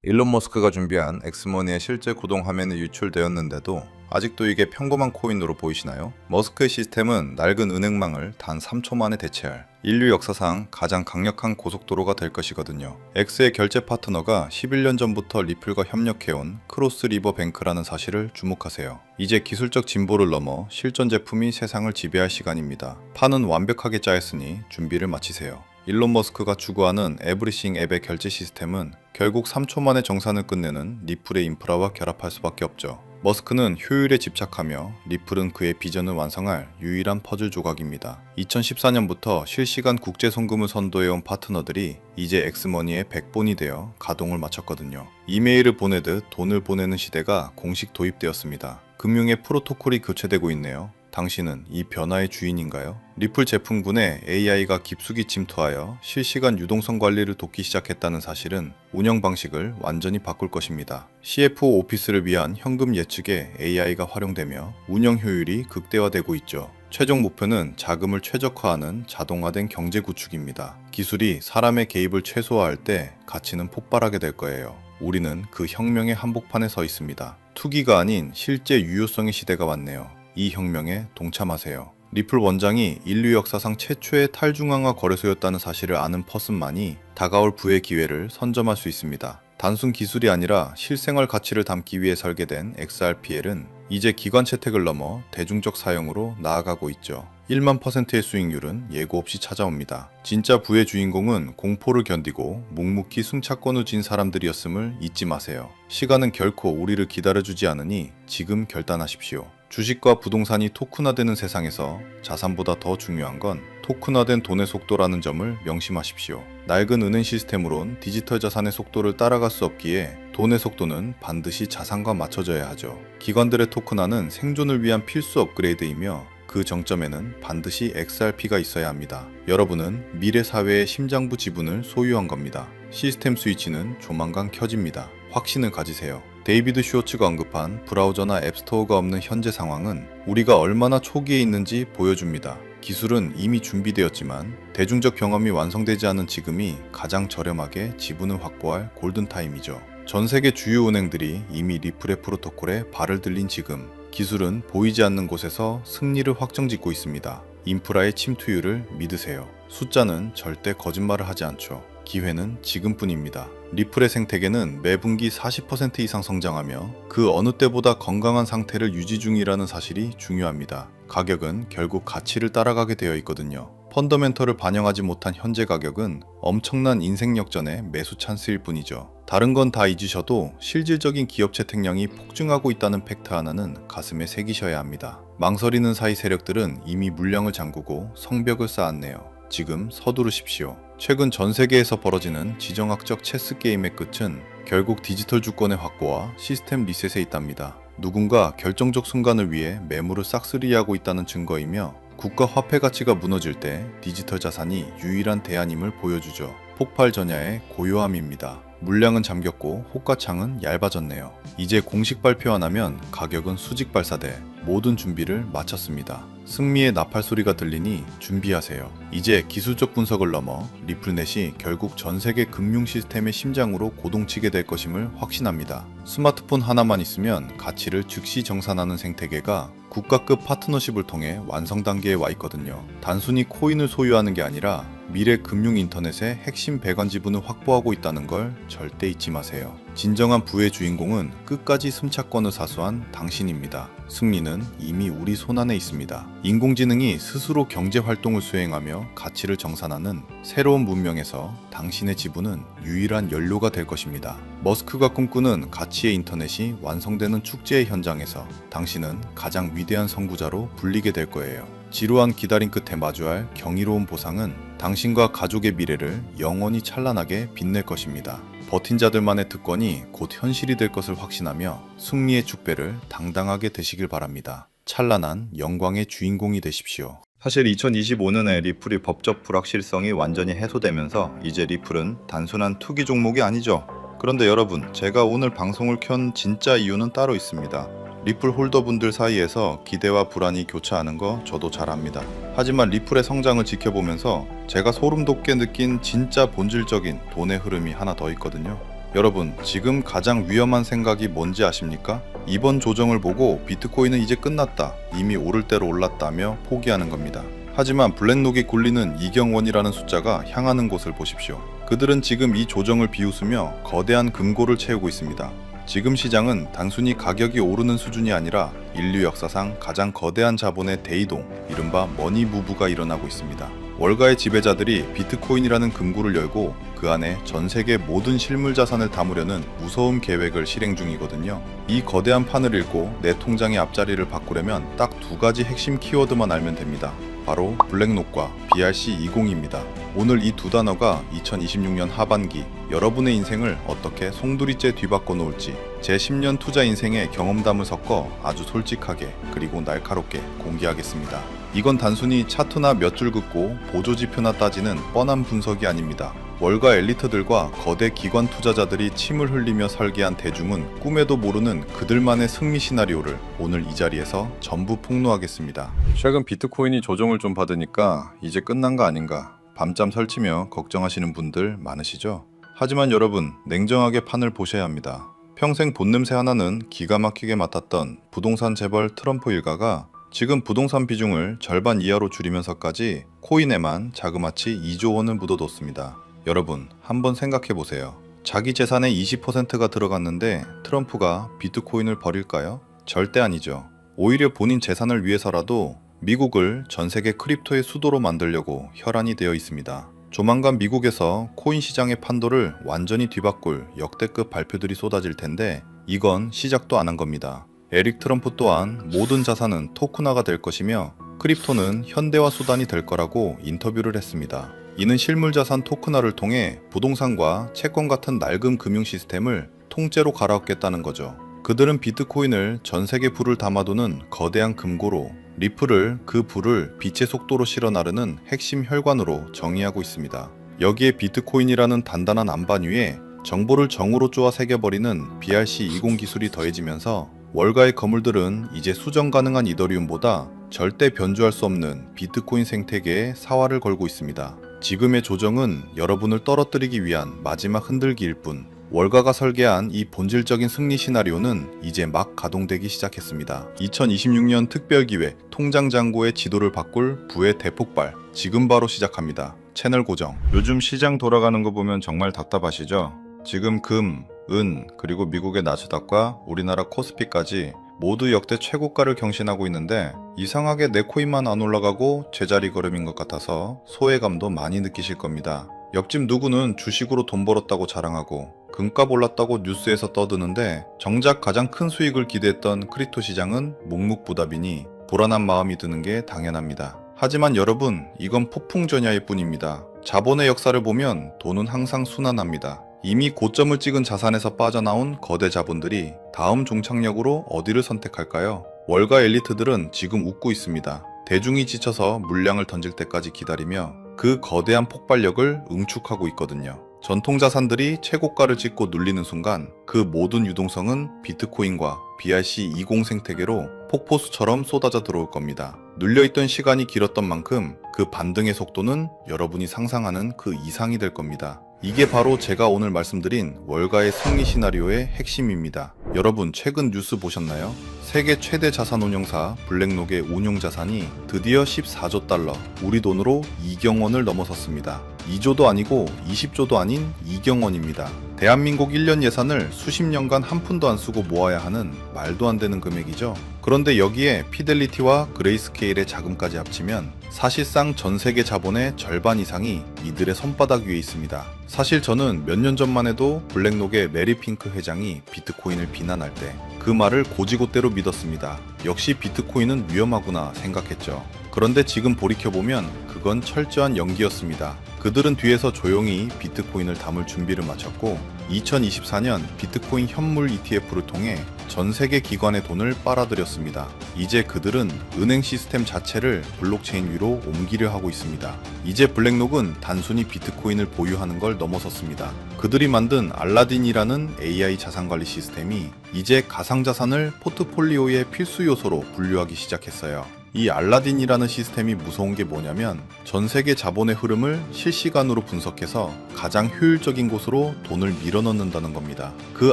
일론 머스크가 준비한 엑스머니의 실제 구동 화면이 유출되었는데도 아직도 이게 평범한 코인으로 보이시나요? 머스크의 시스템은 낡은 은행망을 단 3초 만에 대체할 인류 역사상 가장 강력한 고속도로가 될 것이거든요. X의 결제 파트너가 11년 전부터 리플과 협력해온 크로스 리버 뱅크라는 사실을 주목하세요. 이제 기술적 진보를 넘어 실전 제품이 세상을 지배할 시간입니다. 판은 완벽하게 짜였으니 준비를 마치세요. 일론 머스크가 추구하는 에브리싱 앱의 결제 시스템은 결국 3초 만에 정산을 끝내는 리플의 인프라와 결합할 수밖에 없죠. 머스크는 효율에 집착하며 리플은 그의 비전을 완성할 유일한 퍼즐 조각입니다. 2014년부터 실시간 국제 송금을 선도해온 파트너들이 이제 엑스머니의 백본이 되어 가동을 마쳤거든요. 이메일을 보내듯 돈을 보내는 시대가 공식 도입되었습니다. 금융의 프로토콜이 교체되고 있네요. 당신은 이 변화의 주인인가요? 리플 제품군에 AI가 깊숙이 침투하여 실시간 유동성 관리를 돕기 시작했다는 사실은 운영 방식을 완전히 바꿀 것입니다. CFO 오피스를 위한 현금 예측에 AI가 활용되며 운영 효율이 극대화되고 있죠. 최종 목표는 자금을 최적화하는 자동화된 경제 구축입니다. 기술이 사람의 개입을 최소화할 때 가치는 폭발하게 될 거예요. 우리는 그 혁명의 한복판에 서 있습니다. 투기가 아닌 실제 유효성의 시대가 왔네요. 이 혁명에 동참하세요. 리플 원장이 인류 역사상 최초의 탈중앙화 거래소였다는 사실을 아는 퍼슨만이 다가올 부의 기회를 선점할 수 있습니다. 단순 기술이 아니라 실생활 가치를 담기 위해 설계된 XRPL은 이제 기관 채택을 넘어 대중적 사용으로 나아가고 있죠. 1만 %의 수익률은 예고 없이 찾아옵니다. 진짜 부의 주인공은 공포를 견디고 묵묵히 승차권을 쥔 사람들이었음을 잊지 마세요. 시간은 결코 우리를 기다려주지 않으니 지금 결단하십시오. 주식과 부동산이 토큰화되는 세상에서 자산보다 더 중요한 건 토큰화된 돈의 속도라는 점을 명심하십시오. 낡은 은행 시스템으론 디지털 자산의 속도를 따라갈 수 없기에 돈의 속도는 반드시 자산과 맞춰져야 하죠. 기관들의 토큰화는 생존을 위한 필수 업그레이드이며 그 정점에는 반드시 XRP가 있어야 합니다. 여러분은 미래 사회의 심장부 지분을 소유한 겁니다. 시스템 스위치는 조만간 켜집니다. 확신을 가지세요. 데이비드 슈워츠가 언급한 브라우저나 앱스토어가 없는 현재 상황은 우리가 얼마나 초기에 있는지 보여줍니다. 기술은 이미 준비되었지만 대중적 경험이 완성되지 않은 지금이 가장 저렴하게 지분을 확보할 골든타임이죠. 전 세계 주요 은행들이 이미 리플의 프로토콜에 발을 들린 지금, 기술은 보이지 않는 곳에서 승리를 확정짓고 있습니다. 인프라의 침투율을 믿으세요. 숫자는 절대 거짓말을 하지 않죠. 기회는 지금뿐입니다. 리플의 생태계는 매분기 40% 이상 성장하며 그 어느 때보다 건강한 상태를 유지 중이라는 사실이 중요합니다. 가격은 결국 가치를 따라가게 되어 있거든요. 펀더멘털을 반영하지 못한 현재 가격은 엄청난 인생 역전의 매수 찬스일 뿐이죠. 다른 건 다 잊으셔도 실질적인 기업 채택량이 폭증하고 있다는 팩트 하나는 가슴에 새기셔야 합니다. 망설이는 사이 세력들은 이미 물량을 잠그고 성벽을 쌓았네요. 지금 서두르십시오. 최근 전 세계에서 벌어지는 지정학적 체스 게임의 끝은 결국 디지털 주권의 확보와 시스템 리셋에 있답니다. 누군가 결정적 순간을 위해 매물을 싹쓸이하고 있다는 증거이며 국가 화폐 가치가 무너질 때 디지털 자산이 유일한 대안임을 보여주죠. 폭발 전야의 고요함입니다. 물량은 잠겼고 호가창은 얇아졌네요. 이제 공식 발표 안 하면 가격은 수직 발사돼 모든 준비를 마쳤습니다. 승리의 나팔 소리가 들리니 준비하세요. 이제 기술적 분석을 넘어 리플넷이 결국 전 세계 금융 시스템의 심장으로 고동치게 될 것임을 확신합니다. 스마트폰 하나만 있으면 가치를 즉시 정산하는 생태계가 국가급 파트너십을 통해 완성 단계에 와 있거든요. 단순히 코인을 소유하는 게 아니라 미래 금융 인터넷의 핵심 배관 지분을 확보하고 있다는 걸 절대 잊지 마세요. 진정한 부의 주인공은 끝까지 승차권을 사수한 당신입니다. 승리는 이미 우리 손안에 있습니다. 인공지능이 스스로 경제 활동을 수행하며 가치를 정산하는 새로운 문명에서 당신의 지분은 유일한 연료가 될 것입니다. 머스크가 꿈꾸는 가치의 인터넷이 완성되는 축제의 현장에서 당신은 가장 위대한 선구자로 불리게 될 거예요. 지루한 기다림 끝에 마주할 경이로운 보상은 당신과 가족의 미래를 영원히 찬란하게 빛낼 것입니다. 버틴 자들만의 특권이 곧 현실이 될 것을 확신하며 승리의 축배를 당당하게 되시길 바랍니다. 찬란한 영광의 주인공이 되십시오. 사실 2025년에 리플이 법적 불확실성이 완전히 해소되면서 이제 리플은 단순한 투기 종목이 아니죠. 그런데 여러분, 제가 오늘 방송을 켠 진짜 이유는 따로 있습니다. 리플 홀더분들 사이에서 기대와 불안이 교차하는 거 저도 잘 압니다. 하지만 리플의 성장을 지켜보면서 제가 소름 돋게 느낀 진짜 본질적인 돈의 흐름이 하나 더 있거든요. 여러분, 지금 가장 위험한 생각이 뭔지 아십니까? 이번 조정을 보고 비트코인은 이제 끝났다, 이미 오를 대로 올랐다며 포기하는 겁니다. 하지만 블랙록이 굴리는 이경원이라는 숫자가 향하는 곳을 보십시오. 그들은 지금 이 조정을 비웃으며 거대한 금고를 채우고 있습니다. 지금 시장은 단순히 가격이 오르는 수준이 아니라 인류 역사상 가장 거대한 자본의 대이동, 이른바 머니무브가 일어나고 있습니다. 월가의 지배자들이 비트코인이라는 금고를 열고 그 안에 전 세계 모든 실물 자산을 담으려는 무서운 계획을 실행 중이거든요. 이 거대한 판을 읽고 내 통장의 앞자리를 바꾸려면 딱 두 가지 핵심 키워드만 알면 됩니다. 바로 블랙록과 BRC20입니다. 오늘 이 두 단어가 2026년 하반기 여러분의 인생을 어떻게 송두리째 뒤바꿔 놓을지 제 10년 투자 인생의 경험담을 섞어 아주 솔직하게 그리고 날카롭게 공개하겠습니다. 이건 단순히 차트나 몇 줄 긋고 보조지표나 따지는 뻔한 분석이 아닙니다. 월가 엘리트들과 거대 기관 투자자들이 침을 흘리며 설계한 대중은 꿈에도 모르는 그들만의 승리 시나리오를 오늘 이 자리에서 전부 폭로하겠습니다. 최근 비트코인이 조정을 좀 받으니까 이제 끝난 거 아닌가, 밤잠 설치며 걱정하시는 분들 많으시죠? 하지만 여러분, 냉정하게 판을 보셔야 합니다. 평생 본냄새 하나는 기가 막히게 맡았던 부동산 재벌 트럼프 일가가 지금 부동산 비중을 절반 이하로 줄이면서까지 코인에만 자그마치 2조 원을 묻어뒀습니다. 여러분, 한번 생각해보세요. 자기 재산의 20%가 들어갔는데 트럼프가 비트코인을 버릴까요? 절대 아니죠. 오히려 본인 재산을 위해서라도 미국을 전 세계 크립토의 수도로 만들려고 혈안이 되어 있습니다. 조만간 미국에서 코인 시장의 판도를 완전히 뒤바꿀 역대급 발표들이 쏟아질 텐데 이건 시작도 안 한 겁니다. 에릭 트럼프 또한 모든 자산은 토큰화가 될 것이며 크립토는 현대화 수단이 될 거라고 인터뷰를 했습니다. 이는 실물자산 토큰화를 통해 부동산과 채권 같은 낡은 금융 시스템을 통째로 갈아엎겠다는 거죠. 그들은 비트코인을 전 세계 불을 담아두는 거대한 금고로, 리플을 그 불을 빛의 속도로 실어 나르는 핵심 혈관으로 정의하고 있습니다. 여기에 비트코인이라는 단단한 안반 위에 정보를 정으로 쪼아 새겨버리는 BRC20 기술이 더해지면서 월가의 거물들은 이제 수정 가능한 이더리움보다 절대 변주할 수 없는 비트코인 생태계에 사활을 걸고 있습니다. 지금의 조정은 여러분을 떨어뜨리기 위한 마지막 흔들기일 뿐, 월가가 설계한 이 본질적인 승리 시나리오는 이제 막 가동되기 시작했습니다. 2026년 특별기획 통장 잔고의 지도를 바꿀 부의 대폭발, 지금 바로 시작합니다. 채널 고정. 요즘 시장 돌아가는 거 보면 정말 답답하시죠? 지금 금, 은, 그리고 미국의 나스닥과 우리나라 코스피까지 모두 역대 최고가를 경신하고 있는데 이상하게 내 코인만 안 올라가고 제자리 걸음인 것 같아서 소외감도 많이 느끼실 겁니다. 옆집 누구는 주식으로 돈 벌었다고 자랑하고 금값 올랐다고 뉴스에서 떠드는데 정작 가장 큰 수익을 기대했던 크립토 시장은 묵묵부답이니 불안한 마음이 드는 게 당연합니다. 하지만 여러분, 이건 폭풍전야일 뿐입니다. 자본의 역사를 보면 돈은 항상 순환합니다. 이미 고점을 찍은 자산에서 빠져나온 거대 자본들이 다음 종착역으로 어디를 선택할까요? 월가 엘리트들은 지금 웃고 있습니다. 대중이 지쳐서 물량을 던질 때까지 기다리며 그 거대한 폭발력을 응축하고 있거든요. 전통 자산들이 최고가를 찍고 눌리는 순간 그 모든 유동성은 비트코인과 BRC20 생태계로 폭포수처럼 쏟아져 들어올 겁니다. 눌려있던 시간이 길었던 만큼 그 반등의 속도는 여러분이 상상하는 그 이상이 될 겁니다. 이게 바로 제가 오늘 말씀드린 월가의 승리 시나리오의 핵심입니다. 여러분, 최근 뉴스 보셨나요? 세계 최대 자산 운용사 블랙록의 운용 자산이 드디어 14조 달러, 우리 돈으로 2경 원을 넘어섰습니다. 2조도 아니고 20조도 아닌 2경 원입니다. 대한민국 1년 예산을 수십 년간 한 푼도 안 쓰고 모아야 하는 말도 안 되는 금액이죠. 그런데 여기에 피델리티와 그레이스케일의 자금까지 합치면 사실상 전 세계 자본의 절반 이상이 이들의 손바닥 위에 있습니다. 사실 저는 몇 년 전만 해도 블랙록의 메리 핑크 회장이 비트코인을 비난할 때 그 말을 고지고대로 믿었습니다. 역시 비트코인은 위험하구나 생각했죠. 그런데 지금 돌이켜보면 그건 철저한 연기였습니다. 그들은 뒤에서 조용히 비트코인을 담을 준비를 마쳤고 2024년 비트코인 현물 ETF를 통해 전 세계 기관의 돈을 빨아들였습니다. 이제 그들은 은행 시스템 자체를 블록체인 위로 옮기려 하고 있습니다. 이제 블랙록은 단순히 비트코인을 보유하는 걸 넘어섰습니다. 그들이 만든 알라딘이라는 AI 자산관리 시스템이 이제 가상자산을 포트폴리오의 필수 요소로 분류하기 시작했어요. 이 알라딘이라는 시스템이 무서운 게 뭐냐면 전 세계 자본의 흐름을 실시간으로 분석해서 가장 효율적인 곳으로 돈을 밀어넣는다는 겁니다. 그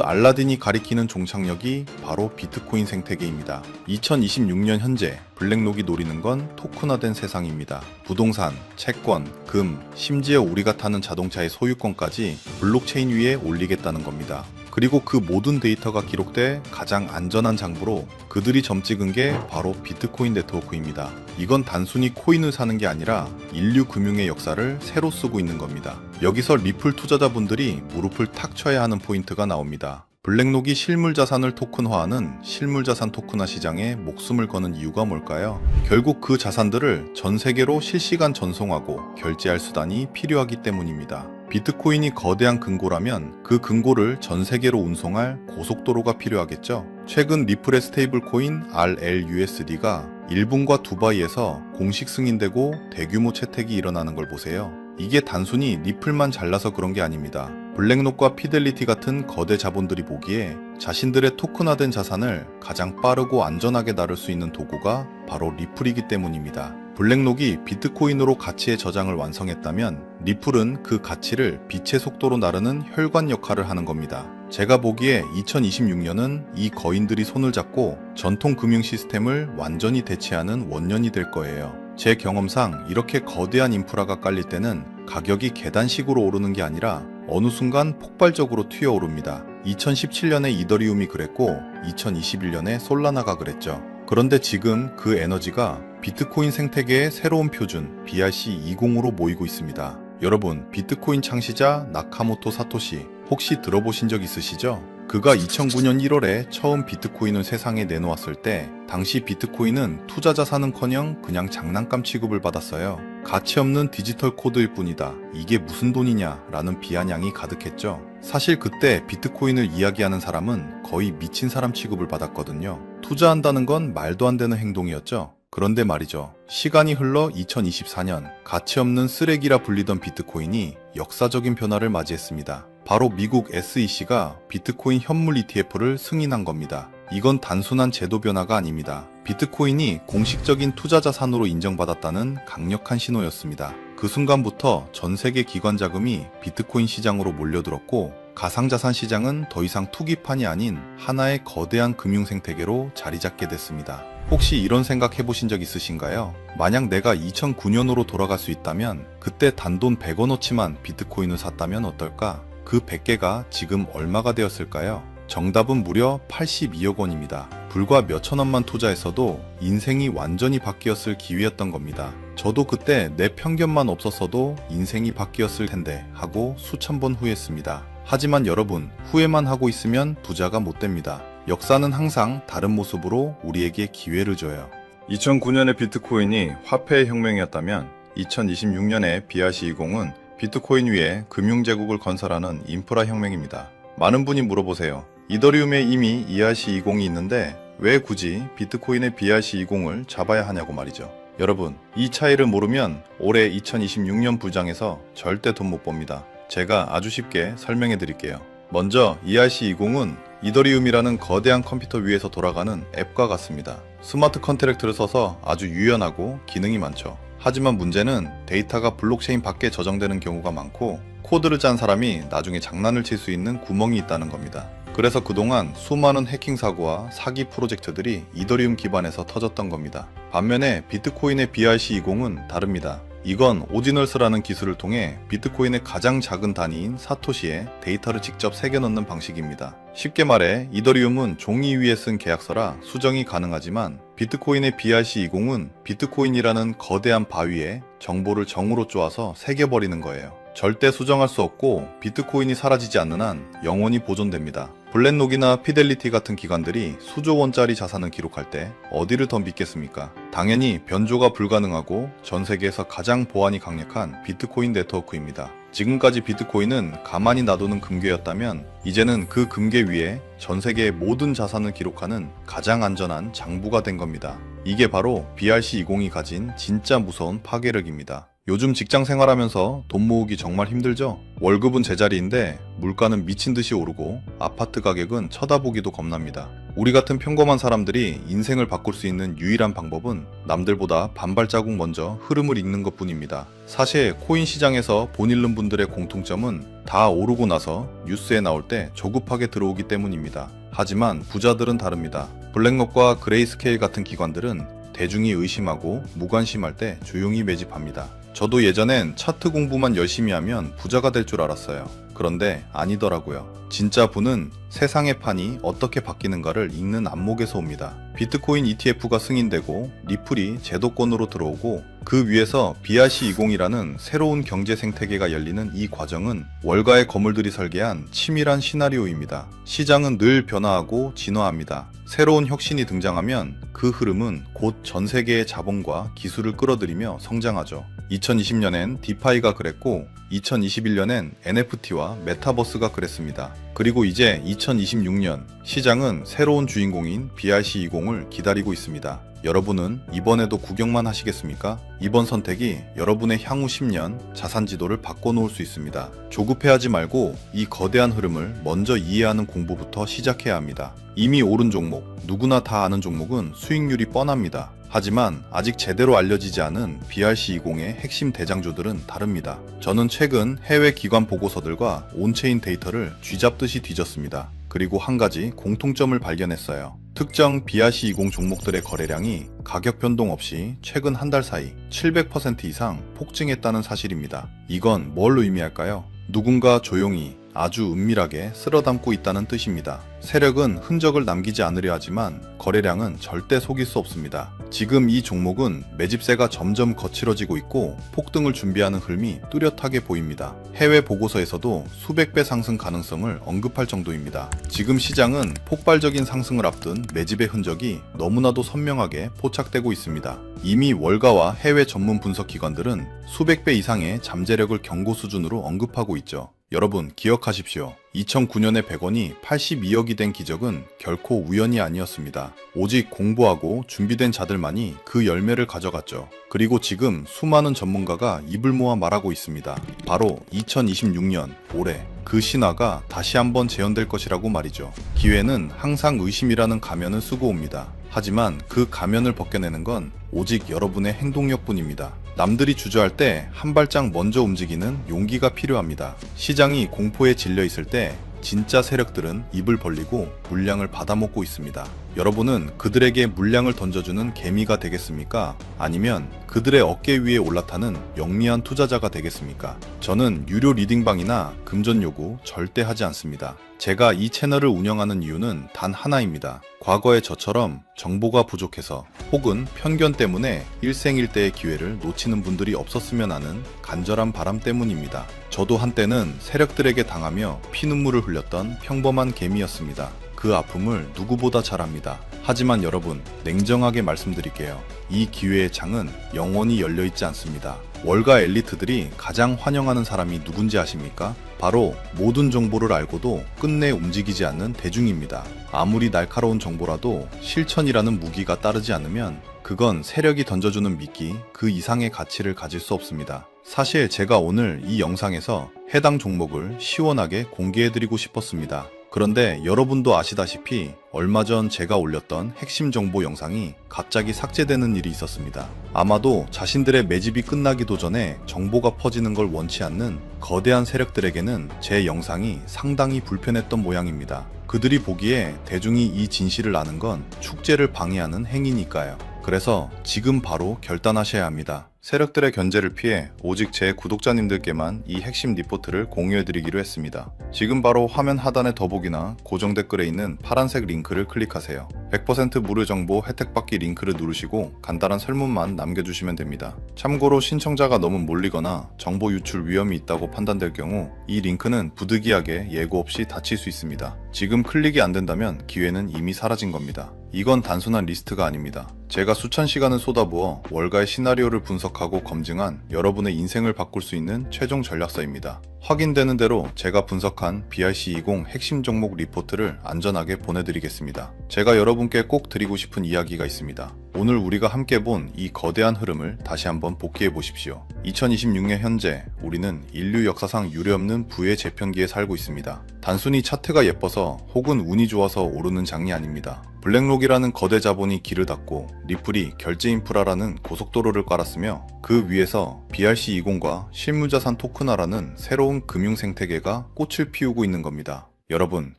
알라딘이 가리키는 종착역이 바로 비트코인 생태계입니다. 2026년 현재 블랙록이 노리는 건 토큰화된 세상입니다. 부동산, 채권, 금, 심지어 우리가 타는 자동차의 소유권까지 블록체인 위에 올리겠다는 겁니다. 그리고 그 모든 데이터가 기록돼 가장 안전한 장부로 그들이 점 찍은 게 바로 비트코인 네트워크입니다. 이건 단순히 코인을 사는 게 아니라 인류 금융의 역사를 새로 쓰고 있는 겁니다. 여기서 리플 투자자분들이 무릎을 탁 쳐야 하는 포인트가 나옵니다. 블랙록이 실물자산을 토큰화하는 실물자산 토큰화 시장에 목숨을 거는 이유가 뭘까요? 결국 그 자산들을 전 세계로 실시간 전송하고 결제할 수단이 필요하기 때문입니다. 비트코인이 거대한 금고라면 그 금고를 전 세계로 운송할 고속도로가 필요하겠죠. 최근 리플의 스테이블 코인 RLUSD가 일본과 두바이에서 공식 승인되고 대규모 채택이 일어나는 걸 보세요. 이게 단순히 리플만 잘나서 그런 게 아닙니다. 블랙록과 피델리티 같은 거대 자본들이 보기에 자신들의 토큰화된 자산을 가장 빠르고 안전하게 나눌 수 있는 도구가 바로 리플이기 때문입니다. 블랙록이 비트코인으로 가치의 저장을 완성했다면 리플은 그 가치를 빛의 속도로 나르는 혈관 역할을 하는 겁니다. 제가 보기에 2026년은 이 거인들이 손을 잡고 전통 금융 시스템을 완전히 대체하는 원년이 될 거예요. 제 경험상 이렇게 거대한 인프라가 깔릴 때는 가격이 계단식으로 오르는 게 아니라 어느 순간 폭발적으로 튀어오릅니다. 2017년에 이더리움이 그랬고 2021년에 솔라나가 그랬죠. 그런데 지금 그 에너지가 비트코인 생태계의 새로운 표준 BRC20으로 모이고 있습니다. 여러분, 비트코인 창시자 나카모토 사토시 혹시 들어보신 적 있으시죠? 그가 2009년 1월에 처음 비트코인을 세상에 내놓았을 때 당시 비트코인은 투자 자산은커녕 그냥 장난감 취급을 받았어요. 가치 없는 디지털 코드일 뿐이다. 이게 무슨 돈이냐 라는 비아냥이 가득했죠. 사실 그때 비트코인을 이야기하는 사람은 거의 미친 사람 취급을 받았거든요. 투자한다는 건 말도 안 되는 행동이었죠. 그런데 말이죠. 시간이 흘러 2024년 가치 없는 쓰레기라 불리던 비트코인이 역사적인 변화를 맞이했습니다. 바로 미국 SEC가 비트코인 현물 ETF를 승인한 겁니다. 이건 단순한 제도 변화가 아닙니다. 비트코인이 공식적인 투자 자산으로 인정받았다는 강력한 신호였습니다. 그 순간부터 전 세계 기관 자금이 비트코인 시장으로 몰려들었고 가상자산 시장은 더 이상 투기판이 아닌 하나의 거대한 금융 생태계로 자리 잡게 됐습니다. 혹시 이런 생각 해보신 적 있으신가요? 만약 내가 2009년으로 돌아갈 수 있다면 그때 단돈 100원어치만 비트코인을 샀다면 어떨까? 그 100개가 지금 얼마가 되었을까요? 정답은 무려 82억 원입니다. 불과 몇천 원만 투자했어도 인생이 완전히 바뀌었을 기회였던 겁니다. 저도 그때 내 편견만 없었어도 인생이 바뀌었을 텐데 하고 수천 번 후회했습니다. 하지만 여러분, 후회만 하고 있으면 부자가 못 됩니다. 역사는 항상 다른 모습으로 우리에게 기회를 줘요. 2009년의 비트코인이 화폐의 혁명이었다면 2026년의 BRC20은 비트코인 위에 금융제국을 건설하는 인프라 혁명입니다. 많은 분이 물어보세요. 이더리움에 이미 ERC20이 있는데 왜 굳이 비트코인의 BRC20을 잡아야 하냐고 말이죠. 여러분, 이 차이를 모르면 올해 2026년 불장에서 절대 돈 못 법니다. 제가 아주 쉽게 설명해 드릴게요. 먼저 ERC20은 이더리움이라는 거대한 컴퓨터 위에서 돌아가는 앱과 같습니다. 스마트 컨트랙트를 써서 아주 유연하고 기능이 많죠. 하지만 문제는 데이터가 블록체인 밖에 저장되는 경우가 많고 코드를 짠 사람이 나중에 장난을 칠 수 있는 구멍이 있다는 겁니다. 그래서 그동안 수많은 해킹 사고와 사기 프로젝트들이 이더리움 기반에서 터졌던 겁니다. 반면에 비트코인의 BRC20은 다릅니다. 이건 오지널스라는 기술을 통해 비트코인의 가장 작은 단위인 사토시에 데이터를 직접 새겨 넣는 방식입니다. 쉽게 말해 이더리움은 종이 위에 쓴 계약서라 수정이 가능하지만 비트코인의 BRC20은 비트코인이라는 거대한 바위에 정보를 정으로 쪼아서 새겨버리는 거예요. 절대 수정할 수 없고 비트코인이 사라지지 않는 한 영원히 보존됩니다. 블랙록이나 피델리티 같은 기관들이 수조 원짜리 자산을 기록할 때 어디를 더 믿겠습니까? 당연히 변조가 불가능하고 전 세계에서 가장 보안이 강력한 비트코인 네트워크입니다. 지금까지 비트코인은 가만히 놔두는 금괴였다면 이제는 그 금괴 위에 전 세계의 모든 자산을 기록하는 가장 안전한 장부가 된 겁니다. 이게 바로 BRC20이 가진 진짜 무서운 파괴력입니다. 요즘 직장 생활하면서 돈 모으기 정말 힘들죠? 월급은 제자리인데 물가는 미친 듯이 오르고 아파트 가격은 쳐다보기도 겁납니다. 우리 같은 평범한 사람들이 인생을 바꿀 수 있는 유일한 방법은 남들보다 반발자국 먼저 흐름을 읽는 것 뿐입니다. 사실 코인 시장에서 돈 잃는 분들의 공통점은 다 오르고 나서 뉴스에 나올 때 조급하게 들어오기 때문입니다. 하지만 부자들은 다릅니다. 블랙록과 그레이스케일 같은 기관들은 대중이 의심하고 무관심할 때 조용히 매집합니다. 저도 예전엔 차트 공부만 열심히 하면 부자가 될 줄 알았어요. 그런데 아니더라고요. 진짜 부는 세상의 판이 어떻게 바뀌는가를 읽는 안목에서 옵니다. 비트코인 ETF가 승인되고 리플이 제도권으로 들어오고 그 위에서 BRC20이라는 새로운 경제 생태계가 열리는 이 과정은 월가의 거물들이 설계한 치밀한 시나리오입니다. 시장은 늘 변화하고 진화합니다. 새로운 혁신이 등장하면 그 흐름은 곧 전 세계의 자본과 기술을 끌어들이며 성장하죠. 2020년엔 디파이가 그랬고 2021년엔 NFT와 메타버스가 그랬습니다. 그리고 이제 2026년 시장은 새로운 주인공인 BRC20을 기다리고 있습니다. 여러분은 이번에도 구경만 하시겠습니까? 이번 선택이 여러분의 향후 10년 자산 지도를 바꿔놓을 수 있습니다. 조급해하지 말고 이 거대한 흐름을 먼저 이해하는 공부부터 시작해야 합니다. 이미 오른 종목, 누구나 다 아는 종목은 수익률이 뻔합니다. 하지만 아직 제대로 알려지지 않은 BRC20의 핵심 대장주들은 다릅니다. 저는 최근 해외 기관 보고서들과 온체인 데이터를 쥐잡듯이 뒤졌습니다. 그리고 한 가지 공통점을 발견했어요. 특정 BRC20 종목들의 거래량이 가격 변동 없이 최근 한 달 사이 700% 이상 폭증했다는 사실입니다. 이건 뭘 의미할까요? 누군가 조용히 아주 은밀하게 쓸어담고 있다는 뜻입니다. 세력은 흔적을 남기지 않으려 하지만 거래량은 절대 속일 수 없습니다. 지금 이 종목은 매집세가 점점 거칠어지고 있고 폭등을 준비하는 흐름이 뚜렷하게 보입니다. 해외 보고서에서도 수백 배 상승 가능성을 언급할 정도입니다. 지금 시장은 폭발적인 상승을 앞둔 매집의 흔적이 너무나도 선명하게 포착되고 있습니다. 이미 월가와 해외 전문 분석 기관들은 수백 배 이상의 잠재력을 경고 수준으로 언급하고 있죠. 여러분 기억하십시오. 2009년에 100원이 82억이 된 기적은 결코 우연이 아니었습니다. 오직 공부하고 준비된 자들만이 그 열매를 가져갔죠. 그리고 지금 수많은 전문가가 입을 모아 말하고 있습니다. 바로 2026년 올해 그 신화가 다시 한번 재현될 것이라고 말이죠. 기회는 항상 의심이라는 가면을 쓰고 옵니다. 하지만 그 가면을 벗겨내는 건 오직 여러분의 행동력뿐입니다. 남들이 주저할 때 한 발짝 먼저 움직이는 용기가 필요합니다. 시장이 공포에 질려 있을 때 진짜 세력들은 입을 벌리고 물량을 받아먹고 있습니다. 여러분은 그들에게 물량을 던져주는 개미가 되겠습니까? 아니면 그들의 어깨 위에 올라타는 영리한 투자자가 되겠습니까? 저는 유료 리딩방이나 금전 요구 절대 하지 않습니다. 제가 이 채널을 운영하는 이유는 단 하나입니다. 과거의 저처럼 정보가 부족해서 혹은 편견 때문에 일생일대의 기회를 놓치는 분들이 없었으면 하는 간절한 바람 때문입니다. 저도 한때는 세력들에게 당하며 피눈물을 흘렸던 평범한 개미였습니다. 그 아픔을 누구보다 잘 압니다. 하지만 여러분, 냉정하게 말씀드릴게요. 이 기회의 창은 영원히 열려있지 않습니다. 월가 엘리트들이 가장 환영하는 사람이 누군지 아십니까? 바로 모든 정보를 알고도 끝내 움직이지 않는 대중입니다. 아무리 날카로운 정보라도 실천이라는 무기가 따르지 않으면 그건 세력이 던져주는 미끼 그 이상의 가치를 가질 수 없습니다. 사실 제가 오늘 이 영상에서 해당 종목을 시원하게 공개해드리고 싶었습니다. 그런데 여러분도 아시다시피 얼마 전 제가 올렸던 핵심 정보 영상이 갑자기 삭제되는 일이 있었습니다. 아마도 자신들의 매집이 끝나기도 전에 정보가 퍼지는 걸 원치 않는 거대한 세력들에게는 제 영상이 상당히 불편했던 모양입니다. 그들이 보기에 대중이 이 진실을 아는 건 축제를 방해하는 행위니까요. 그래서 지금 바로 결단하셔야 합니다. 세력들의 견제를 피해 오직 제 구독자님들께만 이 핵심 리포트를 공유해드리기로 했습니다. 지금 바로 화면 하단의 더보기나 고정 댓글에 있는 파란색 링크를 클릭하세요. 100% 무료 정보 혜택받기 링크를 누르시고 간단한 설문만 남겨주시면 됩니다. 참고로 신청자가 너무 몰리거나 정보 유출 위험이 있다고 판단될 경우 이 링크는 부득이하게 예고 없이 닫힐 수 있습니다. 지금 클릭이 안 된다면 기회는 이미 사라진 겁니다. 이건 단순한 리스트가 아닙니다. 제가 수천 시간을 쏟아부어 월가의 시나리오를 분석하고 검증한 여러분의 인생을 바꿀 수 있는 최종 전략서입니다. 확인되는 대로 제가 분석한 BRC20 핵심 종목 리포트를 안전하게 보내드리겠습니다. 제가 여러분께 꼭 드리고 싶은 이야기가 있습니다. 오늘 우리가 함께 본 이 거대한 흐름을 다시 한번 복기해 보십시오. 2026년 현재 우리는 인류 역사상 유례없는 부의 재편기에 살고 있습니다. 단순히 차트가 예뻐서 혹은 운이 좋아서 오르는 장이 아닙니다. 블랙록이라는 거대 자본이 길을 닫고 리플이 결제 인프라라는 고속도로를 깔았으며 그 위에서 BRC20과 실무자산 토큰화라는 새로운 금융 생태계가 꽃을 피우고 있는 겁니다. 여러분,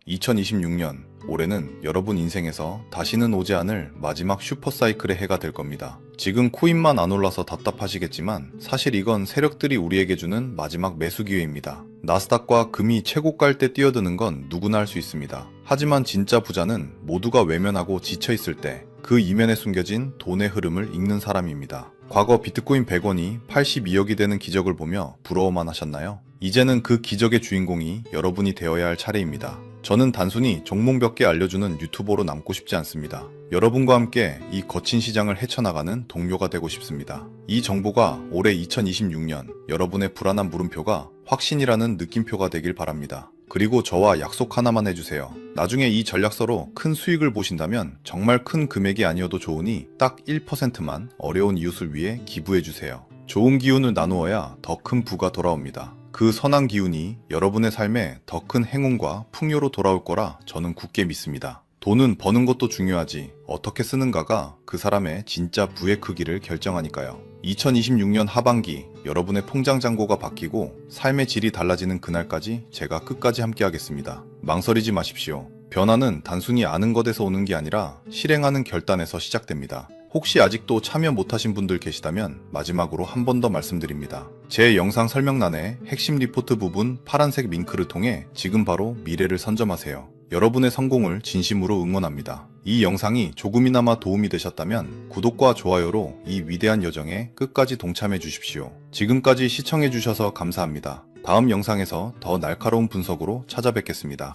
2026년 올해는 여러분 인생에서 다시는 오지 않을 마지막 슈퍼사이클의 해가 될 겁니다. 지금 코인만 안 올라서 답답하시겠지만 사실 이건 세력들이 우리에게 주는 마지막 매수 기회입니다. 나스닥과 금이 최고가일 때 뛰어드는 건 누구나 할 수 있습니다. 하지만 진짜 부자는 모두가 외면하고 지쳐있을 때 그 이면에 숨겨진 돈의 흐름을 읽는 사람입니다. 과거 비트코인 100원이 82억이 되는 기적을 보며 부러워만 하셨나요? 이제는 그 기적의 주인공이 여러분이 되어야 할 차례입니다. 저는 단순히 종목 몇 개 알려주는 유튜버로 남고 싶지 않습니다. 여러분과 함께 이 거친 시장을 헤쳐나가는 동료가 되고 싶습니다. 이 정보가 올해 2026년 여러분의 불안한 물음표가 확신이라는 느낌표가 되길 바랍니다. 그리고 저와 약속 하나만 해주세요. 나중에 이 전략서로 큰 수익을 보신다면 정말 큰 금액이 아니어도 좋으니 딱 1%만 어려운 이웃을 위해 기부해주세요. 좋은 기운을 나누어야 더 큰 부가 돌아옵니다. 그 선한 기운이 여러분의 삶에 더 큰 행운과 풍요로 돌아올 거라 저는 굳게 믿습니다. 돈은 버는 것도 중요하지 어떻게 쓰는가가 그 사람의 진짜 부의 크기를 결정하니까요. 2026년 하반기 여러분의 통장 잔고가 바뀌고 삶의 질이 달라지는 그날까지 제가 끝까지 함께 하겠습니다. 망설이지 마십시오. 변화는 단순히 아는 것에서 오는 게 아니라 실행하는 결단에서 시작됩니다. 혹시 아직도 참여 못하신 분들 계시다면 마지막으로 한 번 더 말씀드립니다. 제 영상 설명란에 핵심 리포트 부분 파란색 링크를 통해 지금 바로 미래를 선점하세요. 여러분의 성공을 진심으로 응원합니다. 이 영상이 조금이나마 도움이 되셨다면 구독과 좋아요로 이 위대한 여정에 끝까지 동참해 주십시오. 지금까지 시청해 주셔서 감사합니다. 다음 영상에서 더 날카로운 분석으로 찾아뵙겠습니다.